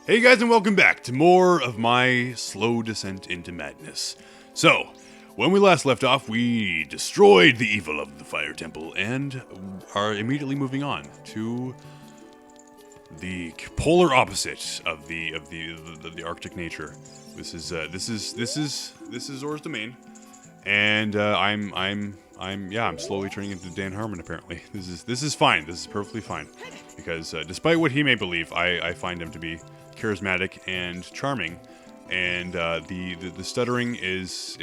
Hey guys, and welcome back to more of my slow descent into madness. So, when we last left off, we destroyed the evil of the Fire Temple and are immediately moving on to the polar opposite of the Arctic nature. This is Zora's domain, and I'm slowly turning into Dan Harmon. Apparently, this is fine. This is perfectly fine, because despite what he may believe, I find him to be charismatic and charming, and the stuttering is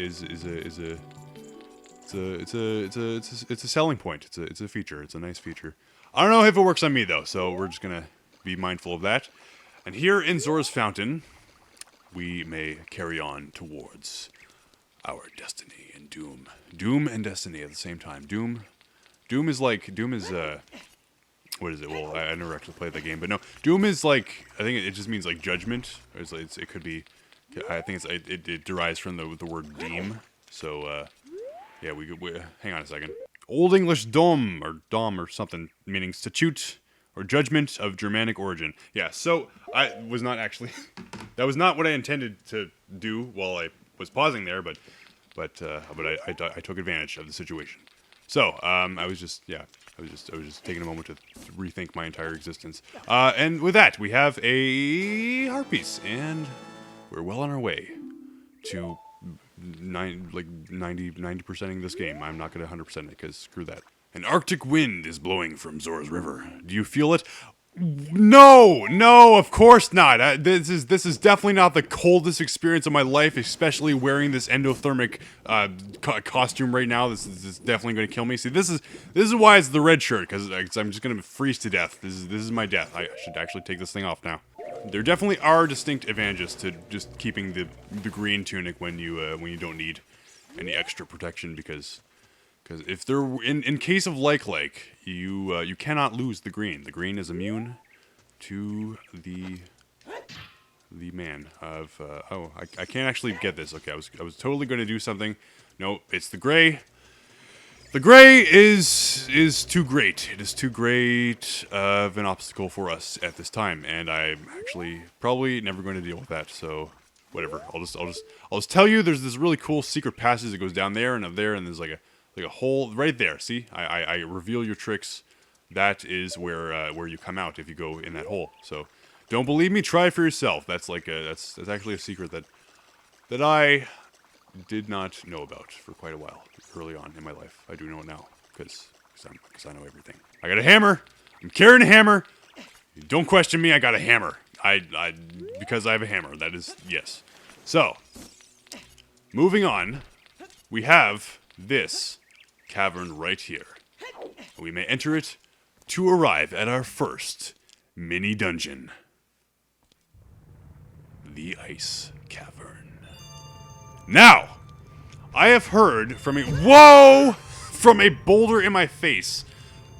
a selling point. It's a feature. It's a nice feature. I don't know if it works on me though, so we're just gonna be mindful of that. And here in Zora's Fountain, we may carry on towards our destiny and doom. Doom and destiny at the same time. Doom is what is it? Well, I never actually played that game, but no, Doom is like, I think it just means like judgment. It could be, I think it derives from the word deem. So yeah, we hang on a second. Old English dom or something, meaning statute or judgment of Germanic origin. Yeah, so I was not actually that was not what I intended to do while I was pausing there, but I took advantage of the situation. So I was just taking a moment to rethink my entire existence. And with that, we have a heart piece, and we're well on our way to 90%ing this game. I'm not going to 100% it, because screw that. An Arctic wind is blowing from Zora's River. Do you feel it? No, of course not. This is definitely not the coldest experience of my life, especially wearing this endothermic costume right now. This is definitely going to kill me. See, this is why it's the red shirt, because I'm just going to freeze to death. This is my death. I should actually take this thing off now. There definitely are distinct advantages to just keeping the green tunic when you don't need any extra protection, because if they're in case of like you cannot lose the green. The green is immune to the man of I can't actually get this. Okay, I was totally going to do something. No, it's the gray. The gray is too great. It is too great of an obstacle for us at this time, and I'm actually probably never going to deal with that. So whatever. I'll just tell you. There's this really cool secret passage that goes down there and up there, and there's like a hole right there. See, I reveal your tricks. That is where you come out if you go in that hole. So don't believe me, try it for yourself. That's like that's actually a secret that I did not know about for quite a while early on in my life. I do know it now because I know everything. I got a hammer. I'm carrying a hammer. Don't question me. I got a hammer. I because I have a hammer. That is yes. So moving on, we have this cavern right here. We may enter it to arrive at our first mini dungeon. The Ice Cavern. Now, I have heard from a boulder in my face.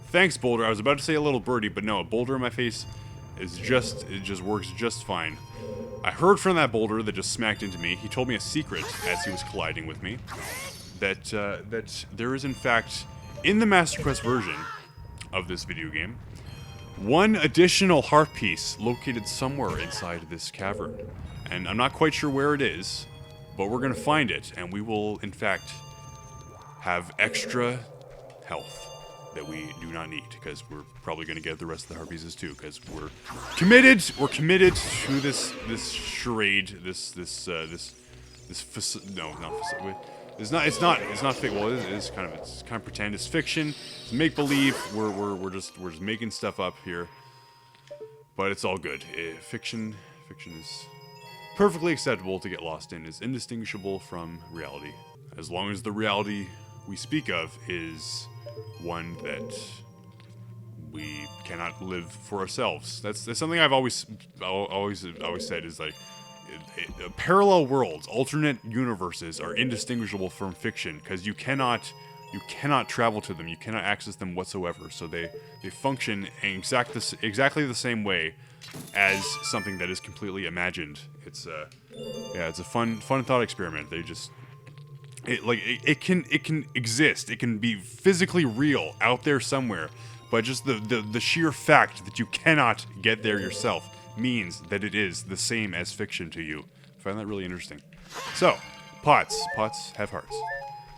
Thanks, boulder. I was about to say a little birdie, but no, a boulder in my face it just works just fine. I heard from that boulder that just smacked into me. He told me a secret as he was colliding with me. That there is, in fact, in the Master Quest version of this video game, one additional heart piece located somewhere inside this cavern. And I'm not quite sure where it is, but we're going to find it, and we will, in fact, have extra health that we do not need, because we're probably going to get the rest of the heart pieces too, because we're committed to this charade, It's not fake. Well, it's kind of pretend. It's fiction. It's make believe. We're just making stuff up here, but it's all good. Fiction is perfectly acceptable to get lost in. It's indistinguishable from reality, as long as the reality we speak of is one that we cannot live for ourselves. That's something I've always said is like. Parallel worlds, alternate universes are indistinguishable from fiction, because you cannot travel to them, you cannot access them whatsoever. So they function in exactly the same way as something that is completely imagined. It's a fun thought experiment. It can exist. It can be physically real out there somewhere, but just the sheer fact that you cannot get there yourself means that it is the same as fiction to you. I find that really interesting. So, pots. Pots have hearts.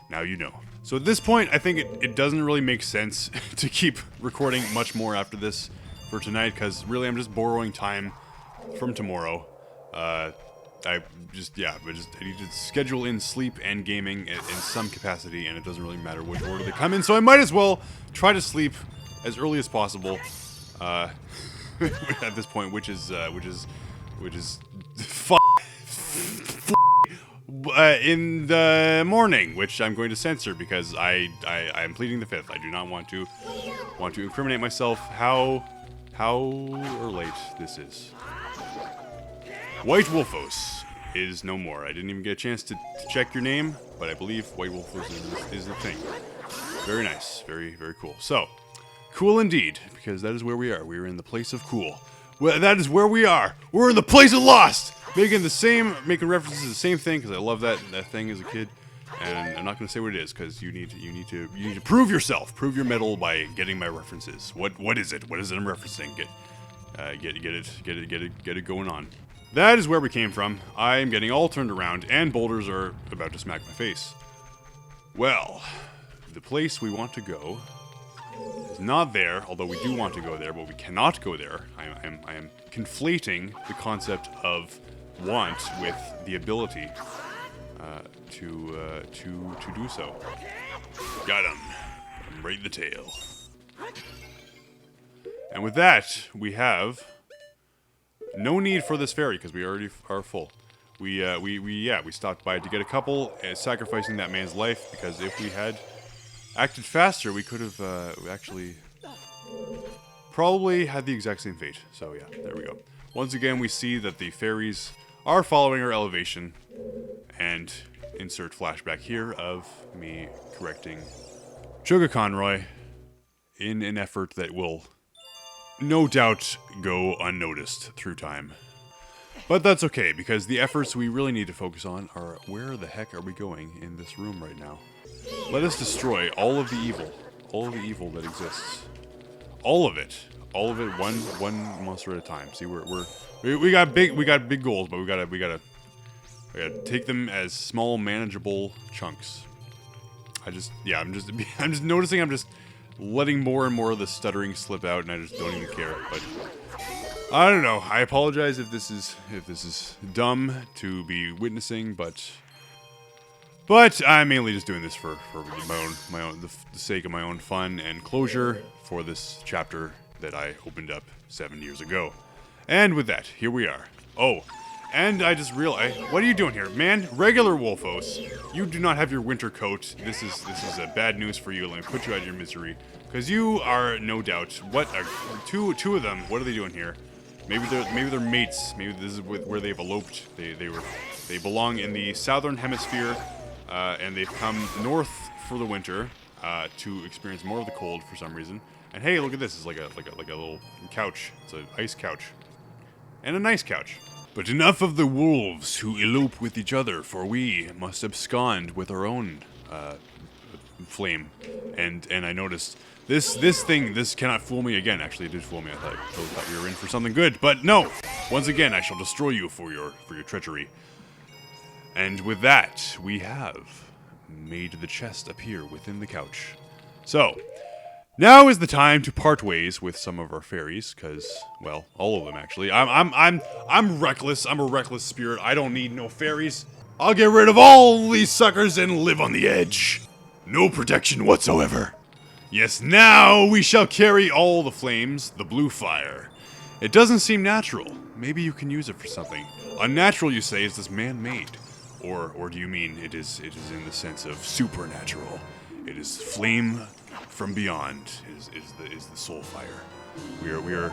Now you know. So at this point, I think it doesn't really make sense to keep recording much more after this for tonight, because really I'm just borrowing time from tomorrow. I need to schedule in sleep and gaming in some capacity, and it doesn't really matter which order they come in, so I might as well try to sleep as early as possible at this point, which is in the morning, which I'm going to censor because I am pleading the fifth. I do not want to incriminate myself. How late this is. White Wolfos is no more. I didn't even get a chance to check your name, but I believe White Wolfos is the thing. Very nice. Very, very cool. So, cool indeed, because that is where we are. We are in the place of cool. Well, that is where we are. We're in the place of Lost! Making references to the same thing, because I love that thing as a kid. And I'm not going to say what it is, because you need to prove yourself. Prove your mettle by getting my references. What is it? What is it I'm referencing? Get it going on. That is where we came from. I am getting all turned around, and boulders are about to smack my face. Well, the place we want to go is not there, although we do want to go there, but we cannot go there. I am conflating the concept of want with the ability to do so. Got him. Right in the tail. And with that, we have no need for this ferry, because we already are full. We stopped by to get a couple, sacrificing that man's life, because if we had acted faster, we could have actually probably had the exact same fate. So yeah, there we go. Once again, we see that the fairies are following our elevation, and insert flashback here of me correcting Sugar Conroy in an effort that will no doubt go unnoticed through time. But that's okay, because the efforts we really need to focus on are where the heck are we going in this room right now? Let us destroy all of the evil that exists. All of it, one monster at a time. See, we got big goals, but we gotta take them as small, manageable chunks. I'm just noticing I'm just letting more and more of the stuttering slip out, and I just don't even care. But I don't know. I apologize if this is dumb to be witnessing, but I'm mainly just doing this for the sake of my own fun and closure for this chapter that I opened up 7 years ago. And with that, here we are. Oh, and I just realized, what are you doing here, man? Regular Wolfos, you do not have your winter coat. This is bad news for you. Let me put you out of your misery, because you are no doubt two of them. What are they doing here? Maybe they're mates. Maybe this is where they've eloped. They belong in the southern hemisphere, and they've come north for the winter to experience more of the cold for some reason. And hey, look at this! It's like a little couch. It's an ice couch, and a nice couch. But enough of the wolves who elope with each other, for we must abscond with our own flame. And I noticed this cannot fool me again. Actually, it did fool me. I totally thought we were in for something good, but no. Once again, I shall destroy you for your treachery. And with that, we have made the chest appear within the couch. So, now is the time to part ways with some of our fairies, because, well, all of them actually. I'm reckless. I'm a reckless spirit. I don't need no fairies. I'll get rid of all these suckers and live on the edge. No protection whatsoever. Yes, now we shall carry all the flames, the blue fire. It doesn't seem natural. Maybe you can use it for something. Unnatural, you say, is this man-made? Or do you mean it is in the sense of supernatural? It is flame from beyond is the soul fire. We are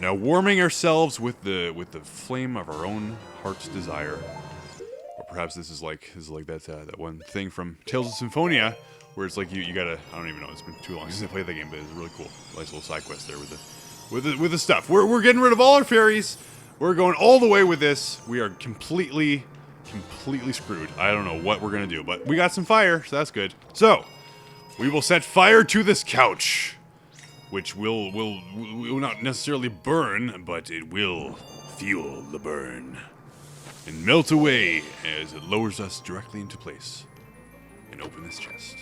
now warming ourselves with the flame of our own heart's desire. Or perhaps this is like that one thing from Tales of Symphonia, where it's like you gotta, I don't even know, it's been too long since I played that game, but it's really cool. Nice little side quest there with the stuff. We're getting rid of all our fairies. We're going all the way with this. We are completely screwed. I don't know what we're gonna do, but we got some fire, so that's good. So we will set fire to this couch, which will not necessarily burn, but it will Feel the burn. And melt away as it lowers us directly into place. And open this chest.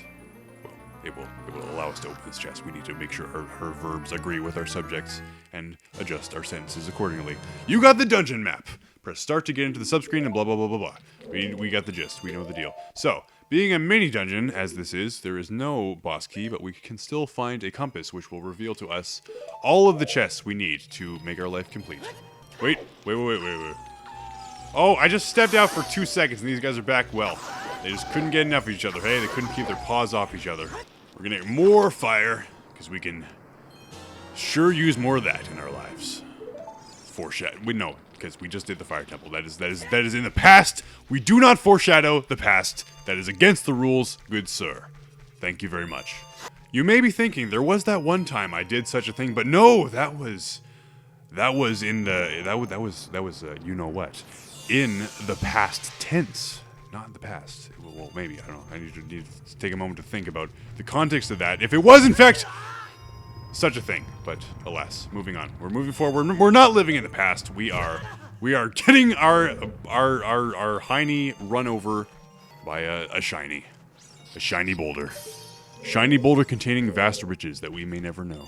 Well, it will allow us to open this chest. We need to make sure her verbs agree with our subjects and adjust our sentences accordingly. You got the dungeon map. Press start to get into the subscreen and blah blah blah blah blah. We got the gist. We know the deal. So, being a mini dungeon, as this is, there is no boss key, but we can still find a compass which will reveal to us all of the chests we need to make our life complete. Wait. Oh, I just stepped out for 2 seconds and these guys are back well. They just couldn't get enough of each other. Hey, they couldn't keep their paws off each other. We're gonna get more fire, because we can sure use more of that in our lives. Foreshadow. No, because we just did the fire temple. That is in the past. We do not foreshadow the past. That is against the rules, good sir. Thank you very much. You may be thinking, there was that one time I did such a thing, but no, that was in the, you know what, in the past tense. Not in the past. Well, maybe, I don't know. I need to take a moment to think about the context of that. If it was, in fact, such a thing. But, alas, moving on. We're moving forward. We're not living in the past. We are getting our hiney run over by a shiny boulder. Shiny boulder containing vast riches that we may never know.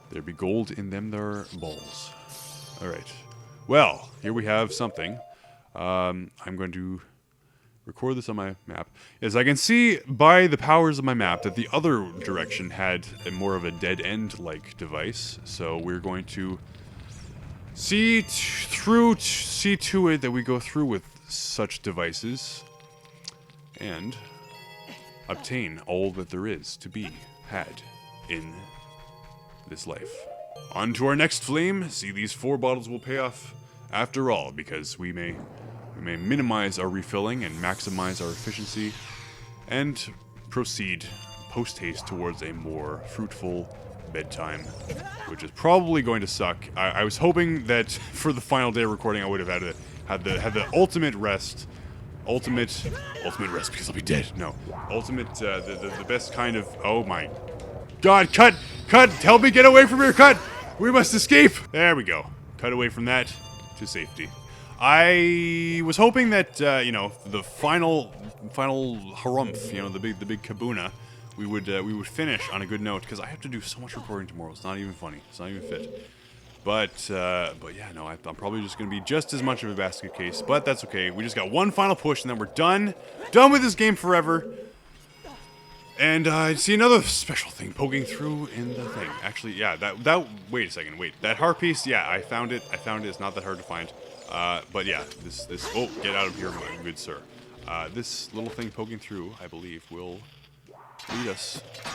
There be gold in them there balls. Alright. Well, here we have something. I'm going to record this on my map. As I can see by the powers of my map that the other direction had more of a dead end like device. So we're going to see to it that we go through with such devices and obtain all that there is to be had in this life. On to our next flame. See, these 4 bottles will pay off after all, because we may minimize our refilling and maximize our efficiency and proceed post-haste towards a more fruitful bedtime, which is probably going to suck. I was hoping that for the final day of recording I would have had the ultimate rest. Ultimate rest because I'll be dead. No. Ultimate, the best kind of, oh my God, cut! Help me get away from here, cut! We must escape! There we go. Cut away from that to safety. I was hoping that, the final harumph, the big kabuna, we would finish on a good note, because I have to do so much recording tomorrow. It's not even funny. It's not even fit. But yeah, no, I'm probably just going to be just as much of a basket case, but that's okay. We just got one final push, and then we're done. Done with this game forever. And I see another special thing poking through in the thing. Actually, yeah, wait a second, that heart piece, yeah, I found it. It's not that hard to find. But yeah, this, oh, get out of here, my good sir. This little thing poking through, I believe, will lead us to,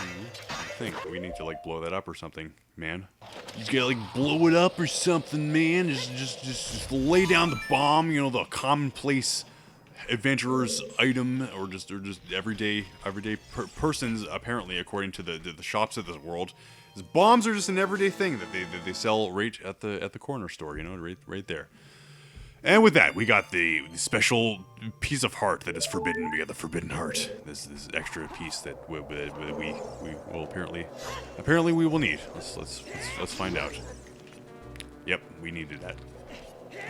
I think, we need to, like, blow that up or something, man. You just gotta, like, blow it up or something, man. Just lay down the bomb, the commonplace adventurer's item, or just everyday persons, apparently, according to the shops of this world. Bombs are just an everyday thing that they sell right at the corner store, right there. And with that, we got the special piece of heart that is forbidden. We got the forbidden heart. This extra piece that we will apparently we will need. Let's find out. Yep, we needed that.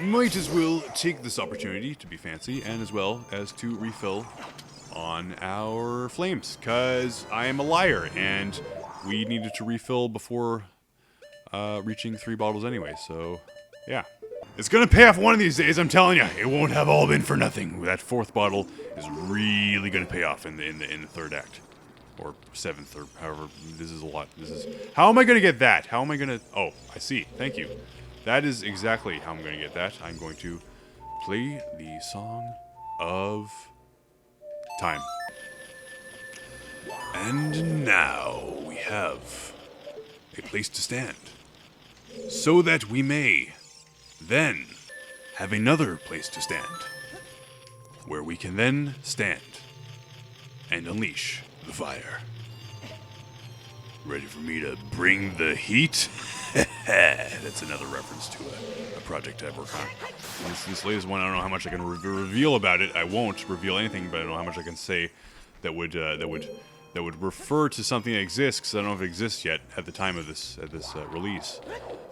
Might as well take this opportunity to be fancy, and as well as to refill on our flames, because I am a liar, and we needed to refill before reaching 3 bottles anyway, so yeah. It's gonna pay off one of these days, I'm telling you. It won't have all been for nothing. That 4th bottle is really gonna pay off in the 3rd act. Or 7th, or however, this is a lot. How am I gonna get that? How am I gonna, oh, I see, thank you. That is exactly how I'm going to get that. I'm going to play the Song of Time. And now we have a place to stand, so that we may then have another place to stand, where we can then stand and unleash the fire. Ready for me to bring the heat? That's another reference to a project I work on. This latest one, I don't know how much I can reveal about it. I won't reveal anything, but I don't know how much I can say that would refer to something that exists, because I don't know if it exists yet at the time of this release.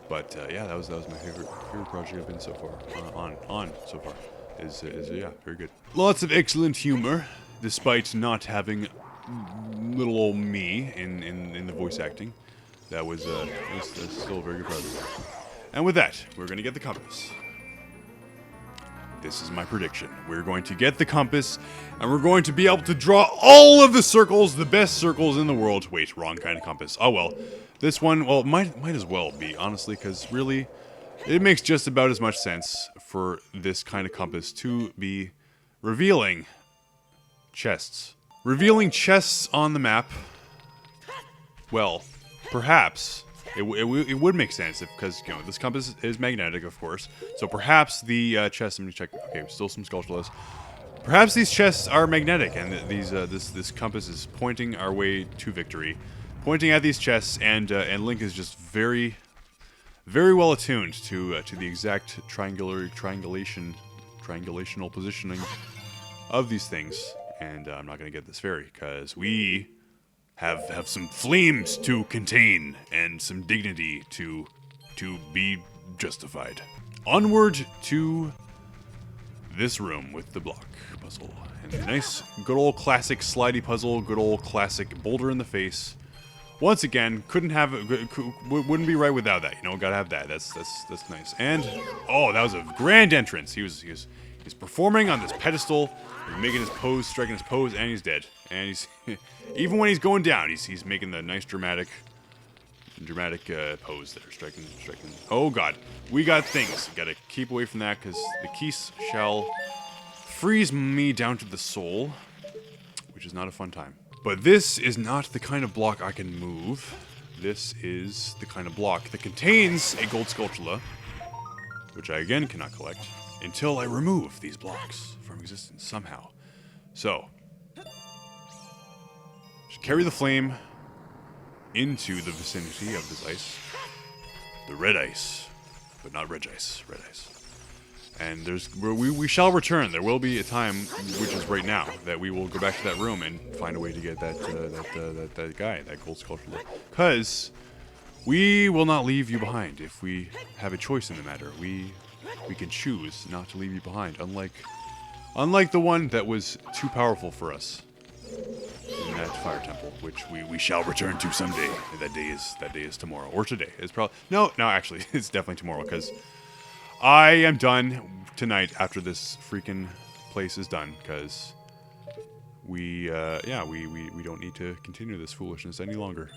But yeah, that was my favorite project I've been so far on so far. Is yeah, very good. Lots of excellent humor, despite not having little old me in the voice acting. That was that's still a very good project. And with that, we're gonna get the compass. This is my prediction. We're going to get the compass, and we're going to be able to draw all of the circles, the best circles in the world. Wait, wrong kind of compass. Oh well, this one, well, might as well be, honestly, because really, it makes just about as much sense for this kind of compass to be revealing chests. Revealing chests on the map, well, perhaps it would make sense because this compass is magnetic, of course. So perhaps the chests. Let me check. Okay, still some skulltulas. Perhaps these chests are magnetic, and this compass is pointing our way to victory, pointing at these chests, and Link is just very well attuned to the exact triangulational positioning of these things. And I'm not gonna get this fairy because we have some flames to contain and some dignity to be justified. Onward to this room with the block puzzle and the nice, good old classic slidey puzzle, good old classic boulder in the face. Once again, wouldn't be right without that. Gotta have that. That's nice. And oh, that was a grand entrance. He's performing on this pedestal, making his pose, striking his pose, and he's dead. And he's even when he's going down, he's making the nice dramatic pose there, striking. Oh god, we got things. Gotta keep away from that because the keys shall freeze me down to the soul, which is not a fun time. But this is not the kind of block I can move. This is the kind of block that contains a gold skulltula, which I again cannot collect until I remove these blocks from existence somehow. So, just carry the flame into the vicinity of this ice. The red ice, but not red ice, red ice. And we shall return. There will be a time, which is right now, that we will go back to that room and find a way to get that guy, that gold skulltula. Because we will not leave you behind if we have a choice in the matter. We can choose not to leave you behind, unlike the one that was too powerful for us in that fire temple, which we shall return to someday. That day is tomorrow, or today. It's probably no, actually, it's definitely tomorrow because I am done tonight after this freaking place is done because we don't need to continue this foolishness any longer.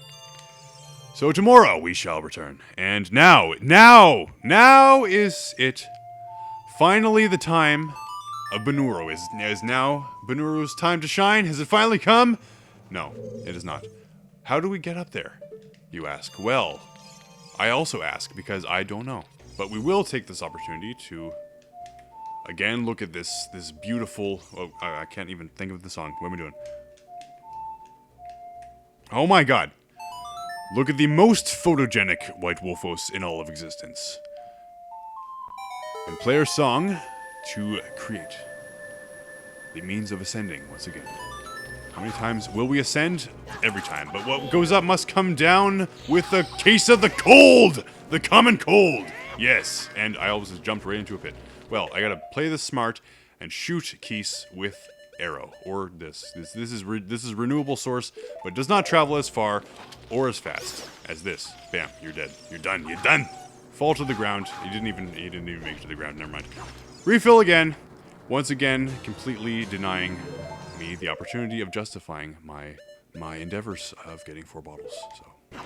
So tomorrow we shall return. And now is it finally the time of Banuro. Is now Banuro's time to shine? Has it finally come? No, it is not. How do we get up there, you ask? Well, I also ask because I don't know. But we will take this opportunity to, again, look at this beautiful... Oh, I can't even think of the song. What am I doing? Oh my god. Look at the most photogenic White Wolfos in all of existence. And play our song to create the means of ascending once again. How many times will we ascend? Every time. But what goes up must come down with the case of the cold! The common cold! Yes, and I always just jumped right into a pit. Well, I gotta play this smart and shoot Keese with arrow, or this. This is renewable source, but does not travel as far or as fast as this. Bam, you're dead. You're done. Fall to the ground. He didn't even make it to the ground. Never mind. Refill again. Once again, completely denying me the opportunity of justifying my endeavors of getting 4 bottles. So.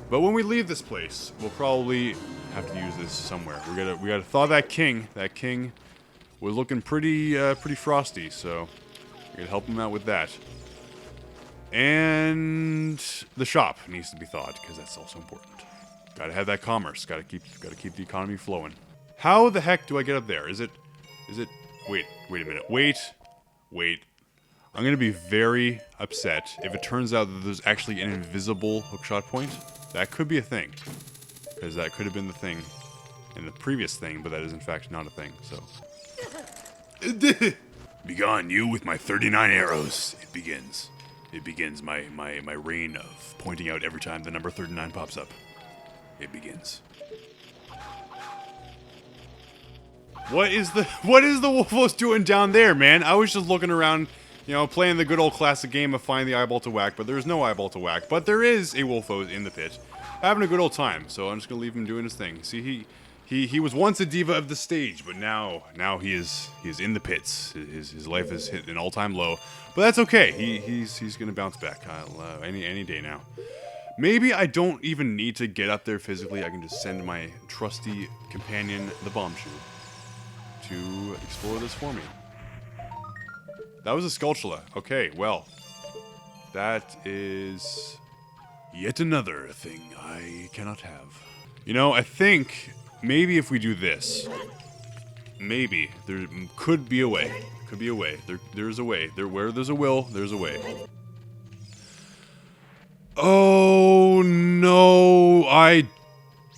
But when we leave this place, we'll probably have to use this somewhere. We gotta thaw that king. That king was looking pretty frosty, so we gotta help him out with that. And the shop needs to be thawed because that's also important. Gotta have that commerce. Gotta keep the economy flowing. How the heck do I get up there? Is it? Wait a minute. Wait. I'm gonna be very upset if it turns out that there's actually an invisible hookshot point. That could be a thing, because that could have been the thing in the previous thing, but that is in fact not a thing, so. Begone, you with my 39 arrows. It begins. It begins my reign of pointing out every time the number 39 pops up. It begins. What is the Wolfos doing down there, man? I was just looking around, you know, playing the good old classic game of find the eyeball to whack, but there's no eyeball to whack. But there is a Wolfos in the pit, having a good old time. So I'm just gonna leave him doing his thing. See, he was once a diva of the stage, but now he is in the pits. His life has hit an all-time low, but that's okay. He's gonna bounce back any day now. Maybe I don't even need to get up there physically. I can just send my trusty companion, the Bombshoe, to explore this for me. That was a Skulltula. Okay, well, that is yet another thing I cannot have. You know, I think maybe if we do this, maybe there could be a way. Could be a way. There's a way. Where there's a will, there's a way. Oh no! I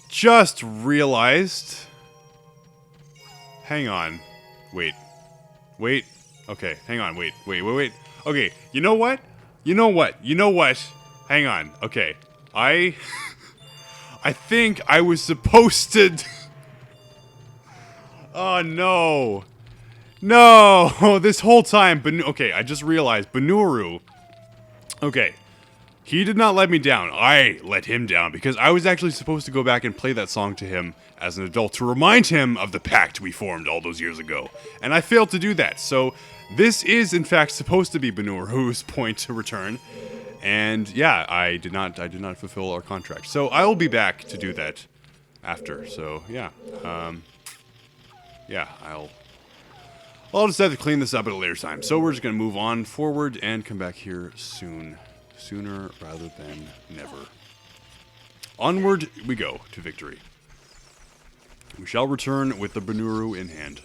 just realized. Hang on. Wait. Okay, hang on. Wait. Okay, you know what? Hang on. Okay. I think I was supposed to... Oh, no. No! This whole time, okay, I just realized, Banuru... Okay. He did not let me down. I let him down because I was actually supposed to go back and play that song to him as an adult to remind him of the pact we formed all those years ago. And I failed to do that. So this is in fact supposed to be Banuru's point to return. And yeah, I did not fulfill our contract. So I will be back to do that after. So yeah. Yeah, I'll just have to clean this up at a later time. So we're just gonna move on forward and come back here soon. Sooner rather than never. Onward we go to victory. We shall return with the Banuru in hand.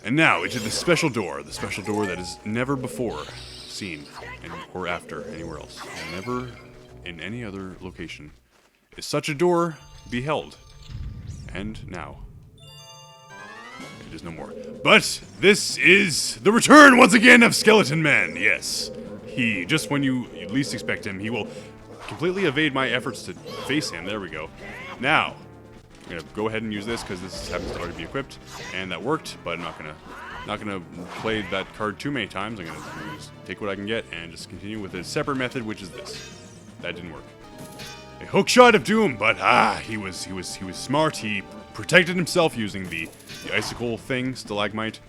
And now into the special door that is never before seen or after anywhere else, and never in any other location. Is such a door beheld? And now it is no more. But this is the return once again of Skeleton Man. Yes. He, just when you least expect him, he will completely evade my efforts to face him. There we go. Now, I'm gonna go ahead and use this because this happens to already be equipped, and that worked. But I'm not gonna play that card too many times. I'm gonna just take what I can get and just continue with a separate method, which is this. That didn't work. A hook shot of doom, but he was smart. He protected himself using the icicle thing, stalagmite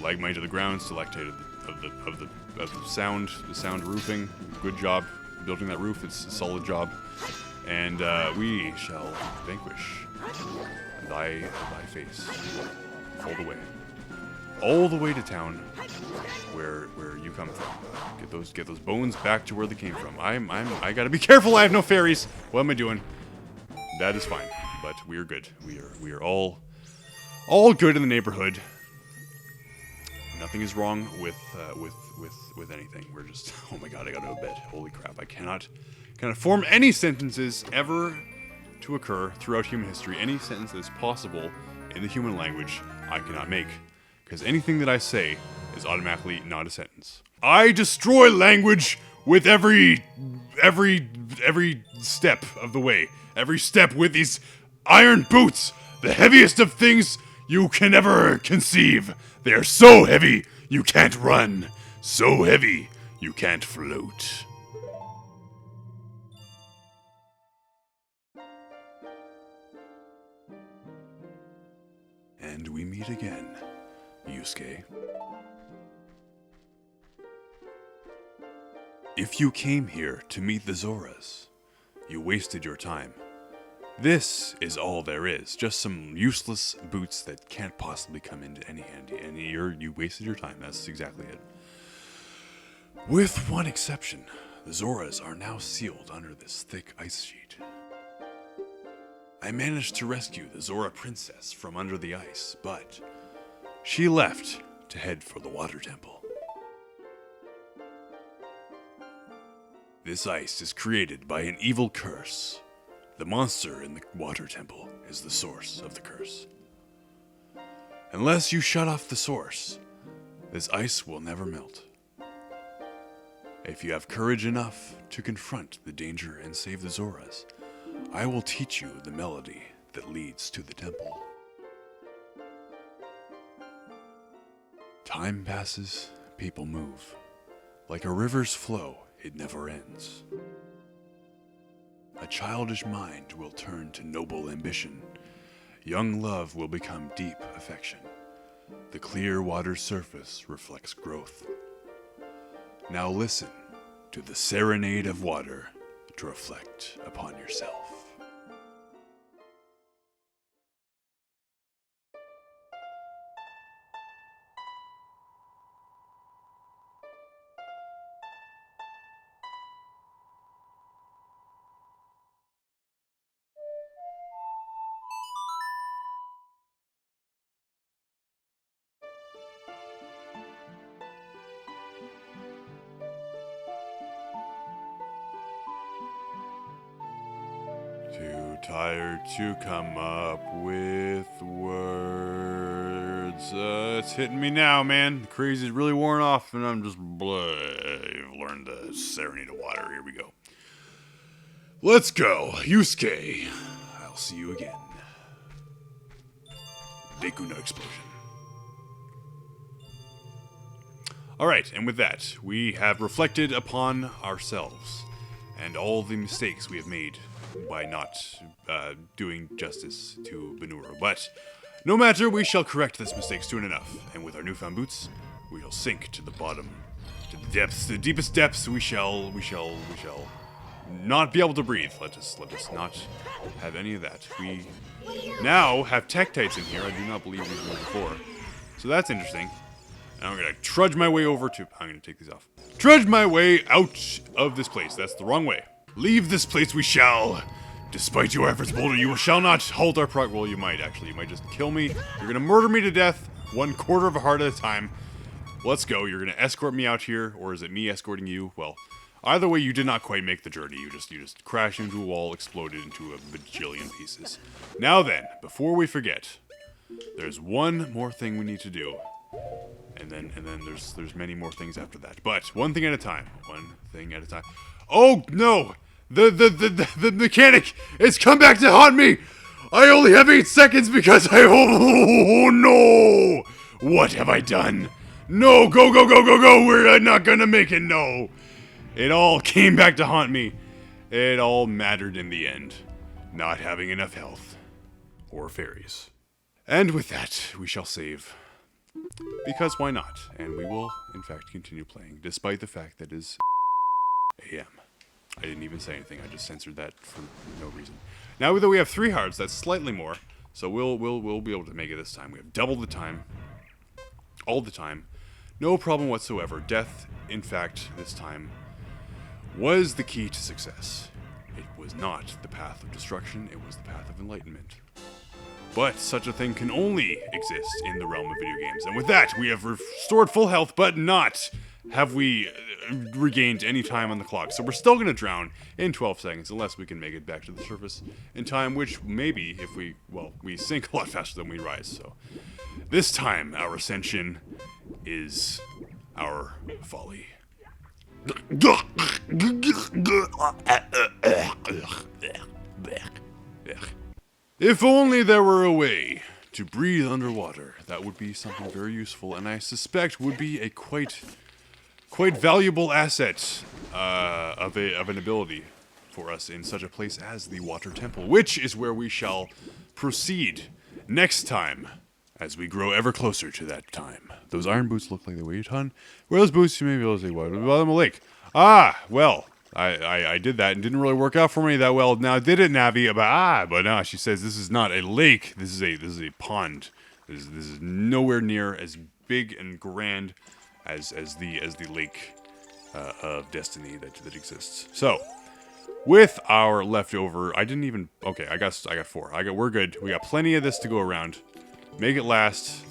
of the ground, stalactite of the sound roofing. Good job building that roof. It's a solid job. And we shall vanquish thy face all the way to town where you come from. Get those bones back to where they came from. I gotta be careful. I have no fairies. What am I doing? That is fine, but we are good. We are all good in the neighborhood. Nothing is wrong with anything. We're just, oh my god, I gotta go to bed. Holy crap, I cannot form any sentences ever to occur throughout human history. Any sentence that is possible in the human language, I cannot make. Because anything that I say is automatically not a sentence. I destroy language with every step of the way. Every step with these iron boots, the heaviest of things you can ever conceive. They are so heavy, you can't run. So heavy, you can't float. And we meet again, Yusuke. If you came here to meet the Zoras, you wasted your time. This is all there is, just some useless boots that can't possibly come into any handy, and you wasted your time. That's exactly it. With one exception, the Zoras are now sealed under this thick ice sheet. I managed to rescue the Zora princess from under the ice, but she left to head for the water temple. This ice is created by an evil curse. The monster in the water temple is the source of the curse. Unless you shut off the source, this ice will never melt. If you have courage enough to confront the danger and save the Zoras, I will teach you the melody that leads to the temple. Time passes, people move. Like a river's flow, it never ends. A childish mind will turn to noble ambition. Young love will become deep affection. The clear water's surface reflects growth. Now listen to the serenade of water to reflect upon yourself. Too tired to come up with words. It's hitting me now, man. The crazy's really worn off, and I'm just I've learned the serenade of water. Here we go. Let's go, Yusuke. I'll see you again. Deku no explosion. Alright, and with that, we have reflected upon ourselves and all the mistakes we have made by not doing justice to Benuro. But no matter, we shall correct this mistake soon enough, and with our newfound boots, we shall sink to the bottom, to the depths, the deepest depths. We shall not be able to breathe. Let us not have any of that. We now have Tektites in here. I do not believe these were before, so that's interesting. And I'm gonna trudge my way over to. I'm gonna take these off. Trudge my way out of this place. That's the wrong way. Leave this place we shall. Despite your efforts, Boulder, you shall not halt our progress. Well, you might, actually. You might just kill me. You're gonna murder me to death, 1/4 of a heart at a time. Let's go. You're gonna escort me out here, or is it me escorting you? Well, either way, you did not quite make the journey. You just crashed into a wall, exploded into a bajillion pieces. Now then, before we forget, there's one more thing we need to do. And then there's many more things after that. But one thing at a time. One thing at a time. Oh no! The mechanic has come back to haunt me! I only have 8 seconds because oh no! What have I done? No, go! We're not gonna make it, no! It all came back to haunt me. It all mattered in the end. Not having enough health. Or fairies. And with that, we shall save. Because why not? And we will, in fact, continue playing, despite the fact that it is AM. I didn't even say anything. I just censored that for no reason. Now that we have 3 hearts, that's slightly more. So we'll be able to make it this time. We have double the time, all the time, no problem whatsoever. Death, in fact, this time was the key to success. It was not the path of destruction. It was the path of enlightenment. But such a thing can only exist in the realm of video games. And with that, we have restored full health, but not have we regained any time on the clock. So we're still going to drown in 12 seconds, unless we can make it back to the surface in time, which maybe if we sink a lot faster than we rise. So this time, our ascension is our folly. If only there were a way to breathe underwater, that would be something very useful, and I suspect would be a quite valuable asset of an ability for us in such a place as the Water Temple, which is where we shall proceed next time as we grow ever closer to that time. Those iron boots look like they weigh a ton. Where are those boots? You may be able to say, what about them a lake? Ah, well. I did that and didn't really work out for me that well. Now did it, Navi? But no, she says this is not a lake. This is a pond. This is nowhere near as big and grand as the lake of destiny that exists. So with our leftover, I got 4. We're good. We got plenty of this to go around. Make it last.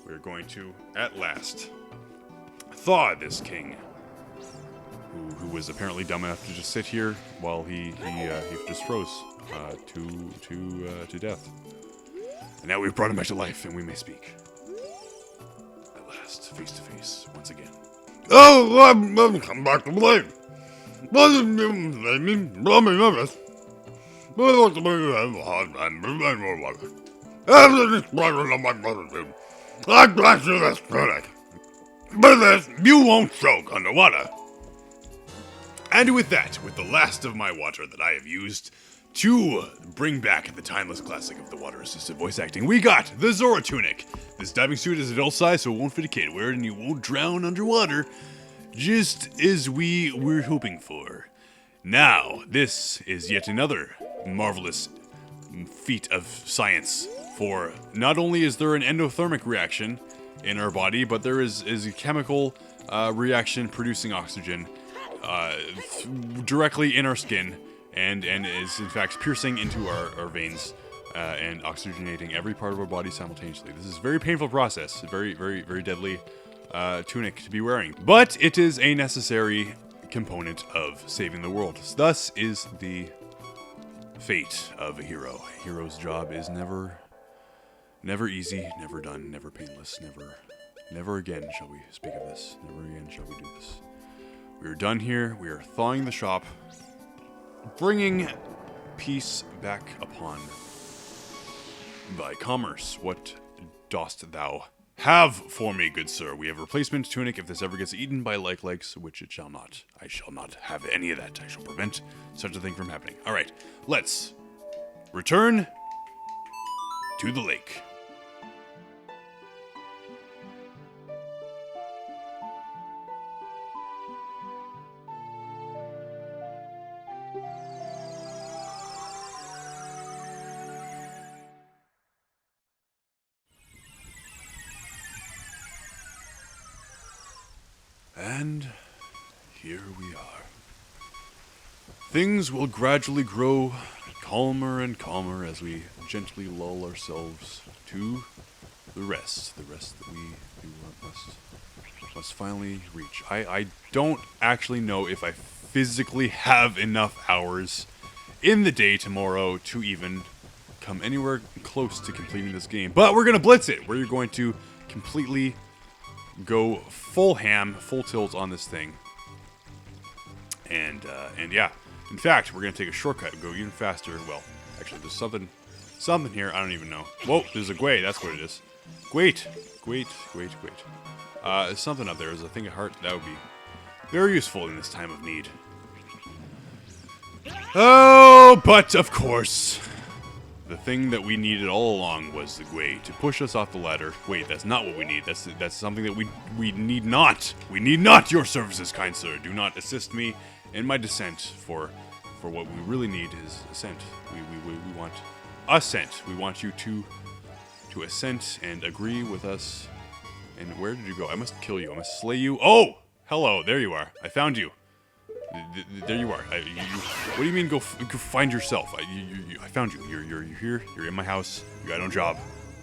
We're going to at last thaw this king. Who was apparently dumb enough to just sit here while he just froze to death. And now we've brought him back to life, and we may speak. At last, face to face, once again. Oh, I'm come back to life. But you won't choke underwater. And with that, with the last of my water that I have used to bring back the timeless classic of the water-assisted voice acting, we got the Zora Tunic. This diving suit is adult size, so it won't fit a kid. Wear it and you won't drown underwater, just as we were hoping for. Now, this is yet another marvelous feat of science. For not only is there an endothermic reaction in our body, but there is a chemical reaction producing oxygen directly in our skin, and is in fact piercing into our veins and oxygenating every part of our body simultaneously. This is a very painful process, very, very, very deadly tunic to be wearing, but it is a necessary component of saving the world. Thus is the fate of a hero. A hero's job is never easy, never done, never painless, never again shall we speak of this. Never again shall we do this. We are done here. We are thawing the shop, bringing peace back upon thy commerce. What dost thou have for me, good sir? We have a replacement tunic if this ever gets eaten by legs, which it shall not. I shall not have any of that. I shall prevent such a thing from happening. All right, let's return to the lake. And here we are. Things will gradually grow calmer and calmer as we gently lull ourselves to the rest that we must finally reach. I don't actually know if I physically have enough hours in the day tomorrow to even come anywhere close to completing this game, but we're gonna blitz it. We're going to completely go full ham, full tilt on this thing, and yeah. In fact, we're gonna take a shortcut and go even faster. Well, actually, there's something here. I don't even know. Whoa, there's a Gwei. That's what it is. Gwait. There's something up there. There's a thing of heart. That would be very useful in this time of need. Oh, but of course, the thing that we needed all along was the Gwei to push us off the ladder. Wait, that's not what we need. That's something that we need not. We need not your services, kind sir. Do not assist me in my descent. For what we really need is ascent. We want ascent. We want you to assent and agree with us. And where did you go? I must kill you. I must slay you. Oh, hello. There you are. I found you. There you are. What do you mean go find yourself? I found you. You're here. You're in my house. You got no job.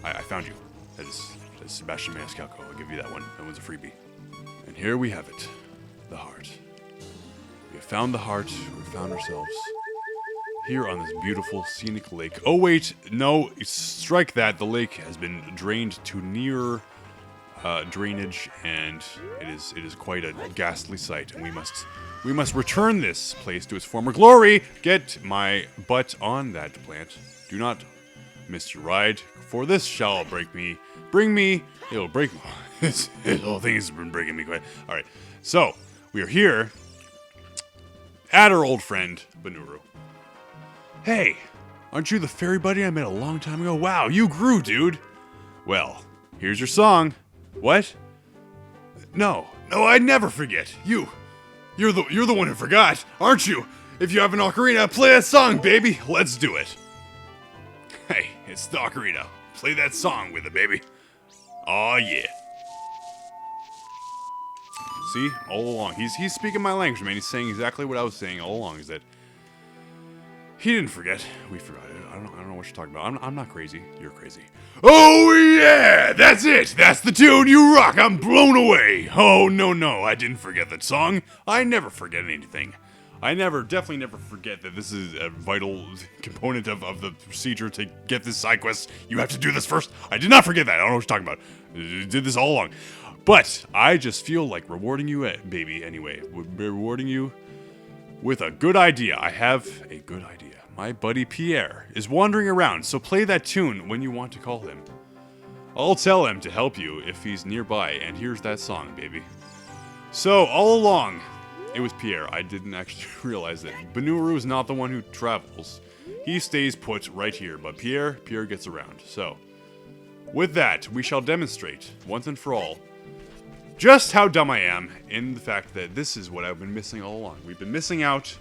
I found you. That is Sebastian Maniscalco. I'll give you that one. That one's a freebie. And here we have it. The heart. We have found the heart. We found ourselves here on this beautiful scenic lake. Oh wait, no, strike that. The lake has been drained to near drainage, and it is quite a ghastly sight. And we must return this place to its former glory. Get my butt on that plant. Do not miss your ride, for this shall bring me. It'll break me. This whole thing has been breaking me quite. All right, so we are here at our old friend Banuru. Hey, aren't you the fairy buddy I met a long time ago? Wow, you grew, dude. Well, here's your song. What? No, I'd never forget. You're the one who forgot, aren't you? If you have an ocarina, play that song, baby. Let's do it. Hey, it's the ocarina. Play that song with it, baby. Aw, yeah. See, all along, he's speaking my language, man. He's saying exactly what I was saying all along. Is that he didn't forget? We forgot it. I don't know what you're talking about. I'm not crazy. You're crazy. Oh yeah, that's it. That's the tune. You rock. I'm blown away. Oh no, I didn't forget that song. I never forget anything. I definitely never forget that this is a vital component of the procedure to get this side quest. You have to do this first. I did not forget that. I don't know what you're talking about. I did this all along. But I just feel like rewarding you, baby, anyway. Rewarding you with a good idea. I have a good idea. My buddy Pierre is wandering around, so play that tune when you want to call him. I'll tell him to help you if he's nearby, and here's that song, baby. So, all along, it was Pierre. I didn't actually realize it. Benuru is not the one who travels. He stays put right here, but Pierre gets around. So, with that, we shall demonstrate, once and for all, just how dumb I am in the fact that this is what I've been missing all along. We've been missing out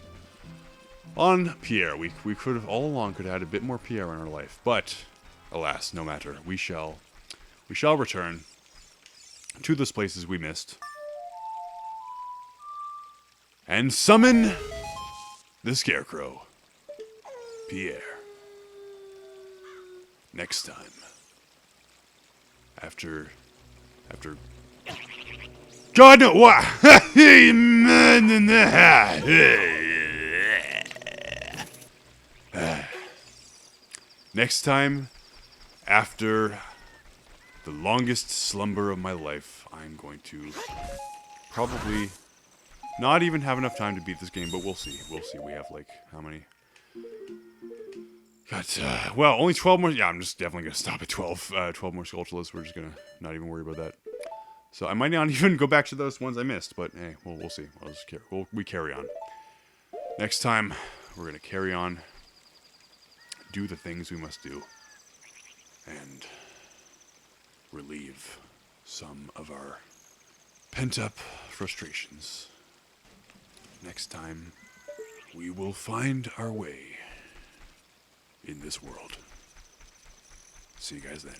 on Pierre. We could have all along could have had a bit more Pierre in our life, but alas, no matter. We shall return to those places we missed and summon the Scarecrow, Pierre. Next time, after God no what? Next time, after the longest slumber of my life, I'm going to probably not even have enough time to beat this game, but we'll see. We'll see. We have, like, how many? Got, well, only 12 more. Yeah, I'm just definitely going to stop at 12. 12 more Skulltulas. We're just going to not even worry about that. So I might not even go back to those ones I missed, but hey, we'll see. We carry on. Next time, we're going to carry on, do the things we must do, and relieve some of our pent-up frustrations. Next time, we will find our way in this world. See you guys then.